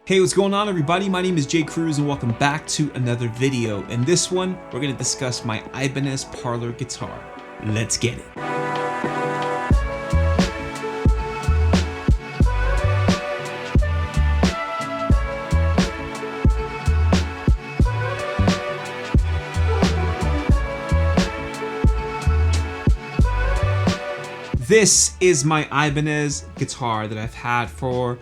Hey, what's going on everybody? My name is Cruz and welcome back to another video. In this one, we're going to discuss my Ibanez Parlor Guitar. Let's get it. This is my Ibanez guitar that I've had for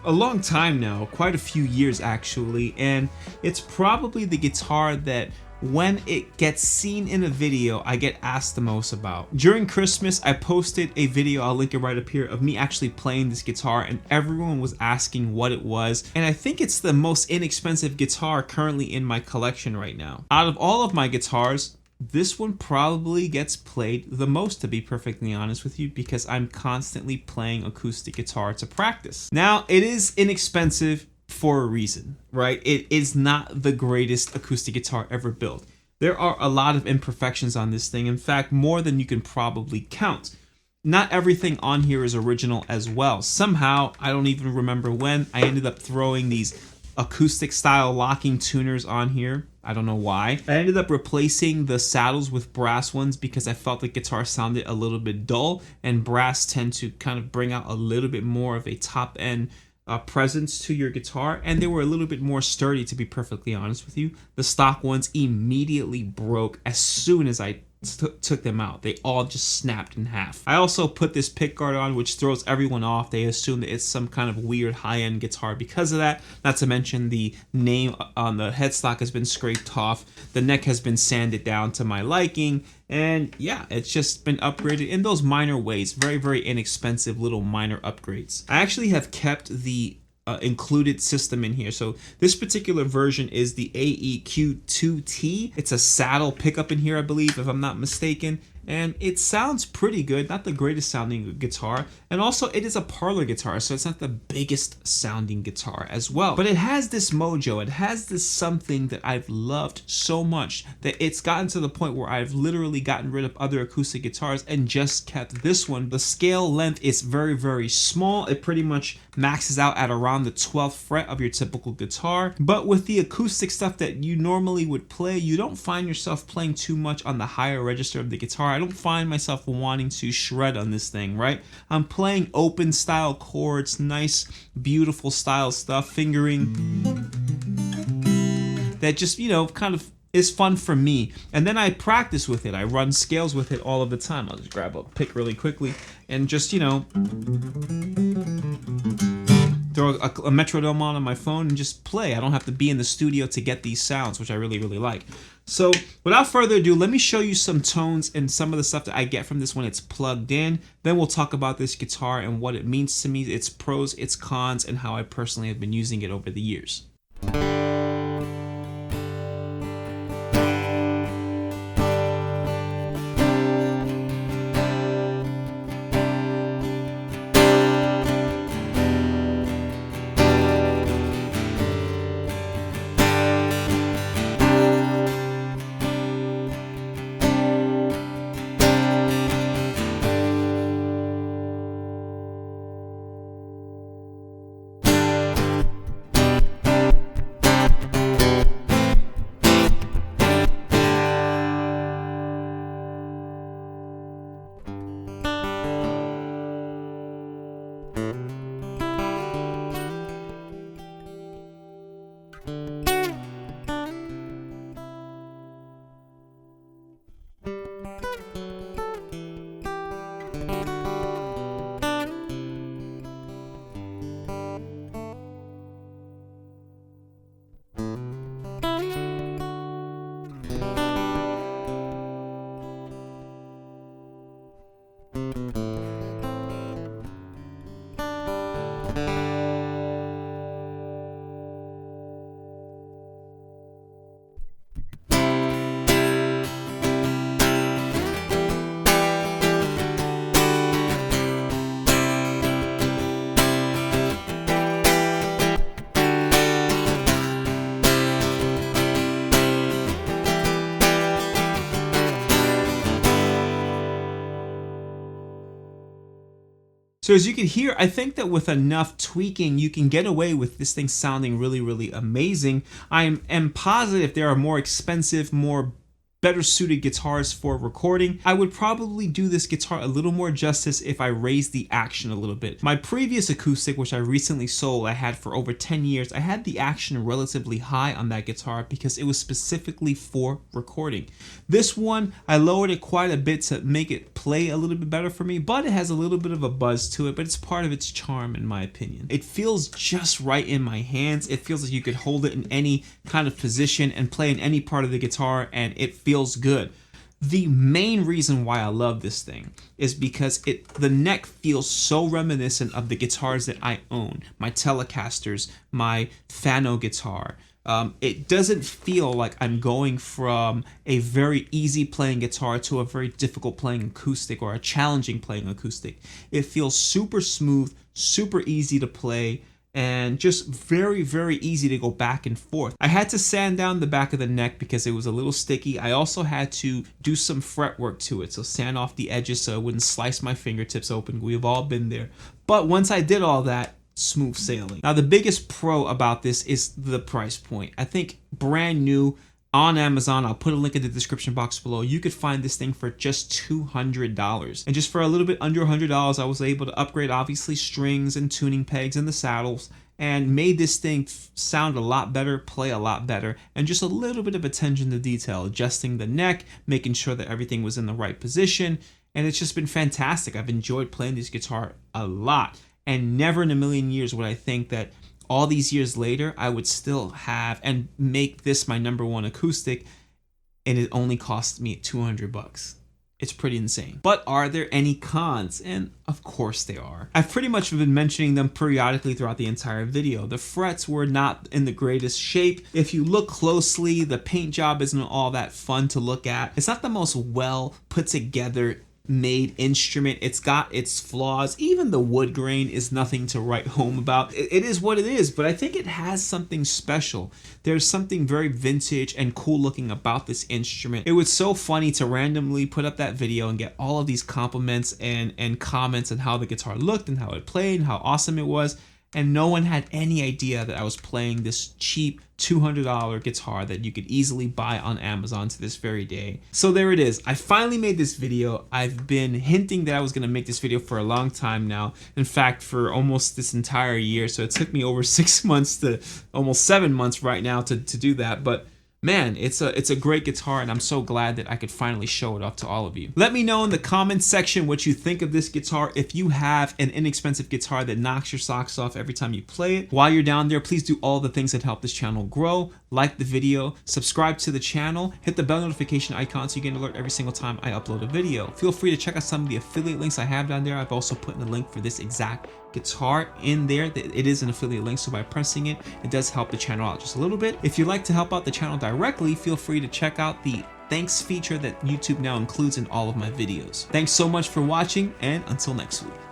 a long time now, quite a few years actually, and it's probably the guitar that when it gets seen in a video I get asked the most about. During Christmas I posted a video, I'll link it right up here, of me actually playing this guitar and everyone was asking what it was, and I think it's the most inexpensive guitar currently in my collection right now. Out of all of my guitars, this one probably gets played the most, to be perfectly honest with you, because I'm constantly playing acoustic guitar to practice. Now, it is inexpensive for a reason, right? It is not the greatest acoustic guitar ever built. There are a lot of imperfections on this thing. In fact, more than you can probably count. Not everything on here is original as well. Somehow, I don't even remember when, I ended up throwing these acoustic style locking tuners on here. I don't know why. I ended up replacing the saddles with brass ones because I felt the guitar sounded a little bit dull, and brass tend to kind of bring out a little bit more of a top end presence to your guitar, and they were a little bit more sturdy, to be perfectly honest with you. The stock ones immediately broke as soon as I took them out. They all just snapped in half. I also put this pick guard on, which throws everyone off. They assume that it's some kind of weird high-end guitar because of that. Not to mention the name on the headstock has been scraped off. The neck has been sanded down to my liking. And yeah, it's just been upgraded in those minor ways. Very, very inexpensive little minor upgrades. I actually have kept the included system in here. So this particular version is the AEQ2T. It's a saddle pickup in here, I believe, if I'm not mistaken. And it sounds pretty good, not the greatest sounding guitar. And also it is a parlor guitar, so it's not the biggest sounding guitar as well. But it has this mojo, it has this something that I've loved so much that it's gotten to the point where I've literally gotten rid of other acoustic guitars and just kept this one. The scale length is very, very small. It pretty much maxes out at around the 12th fret of your typical guitar. But with the acoustic stuff that you normally would play, you don't find yourself playing too much on the higher register of the guitar. I don't find myself wanting to shred on this thing, right? I'm playing open style chords, nice, beautiful style stuff, fingering that just, you know, kind of is fun for me. And then I practice with it. I run scales with it all of the time. I'll just grab a pick really quickly and just, you know, throw a metronome on my phone and just play. I don't have to be in the studio to get these sounds, which I really, really like. So without further ado, let me show you some tones and some of the stuff that I get from this when it's plugged in. Then we'll talk about this guitar and what it means to me, its pros, its cons, and how I personally have been using it over the years. So as you can hear, I think that with enough tweaking, you can get away with this thing sounding really, really amazing. I am positive there are more expensive, more better suited guitars for recording. I would probably do this guitar a little more justice if I raised the action a little bit. My previous acoustic, which I recently sold, I had for over 10 years, I had the action relatively high on that guitar because it was specifically for recording. This one, I lowered it quite a bit to make it play a little bit better for me, but it has a little bit of a buzz to it, but it's part of its charm in my opinion. It feels just right in my hands. It feels like you could hold it in any kind of position and play in any part of the guitar, and it feels good. The main reason why I love this thing is because the neck feels so reminiscent of the guitars that I own. My Telecasters, my Fano guitar. It doesn't feel like I'm going from a very easy playing guitar to a very difficult playing acoustic or a challenging playing acoustic. It feels super smooth, super easy to play, and just very, very easy to go back and forth. I had to sand down the back of the neck because it was a little sticky. I also had to do some fretwork to it, so sand off the edges so it wouldn't slice my fingertips open. We've all been there. But once I did all that, smooth sailing. Now the biggest pro about this is the price point. I think brand new on Amazon, I'll put a link in the description box below, you could find this thing for just $200. And just for a little bit under $100, I was able to upgrade obviously strings and tuning pegs and the saddles, and made this thing sound a lot better, play a lot better, and just a little bit of attention to detail, adjusting the neck, making sure that everything was in the right position, and it's just been fantastic. I've enjoyed playing this guitar a lot, and never in a million years would I think that all these years later, I would still have and make this my #1 acoustic, and it only cost me $200. It's pretty insane. But are there any cons? And of course there are. I've pretty much been mentioning them periodically throughout the entire video. The frets were not in the greatest shape. If you look closely, the paint job isn't all that fun to look at. It's not the most well put together made instrument. It's got its flaws. Even the wood grain is nothing to write home about. It is what it is, but I think it has something special. There's something very vintage and cool looking about this instrument. It was so funny to randomly put up that video and get all of these compliments and comments on how the guitar looked and how it played and how awesome it was. And no one had any idea that I was playing this cheap $200 guitar that you could easily buy on Amazon to this very day. So there it is. I finally made this video. I've been hinting that I was going to make this video for a long time now. In fact, for almost this entire year. So it took me over 6 months to almost 7 months right now to do that. But man, it's a great guitar, and I'm so glad that I could finally show it off to all of you. Let me know in the comments section what you think of this guitar. If you have an inexpensive guitar that knocks your socks off every time you play it, while you're down there, please do all the things that help this channel grow. Like the video, subscribe to the channel, hit the bell notification icon so you get an alert every single time I upload a video. Feel free to check out some of the affiliate links I have down there. I've also put in a link for this exact guitar in there. It is an affiliate link, so by pressing it, it does help the channel out just a little bit. If you'd like to help out the channel directly, feel free to check out the thanks feature that YouTube now includes in all of my videos. Thanks so much for watching, and until next week.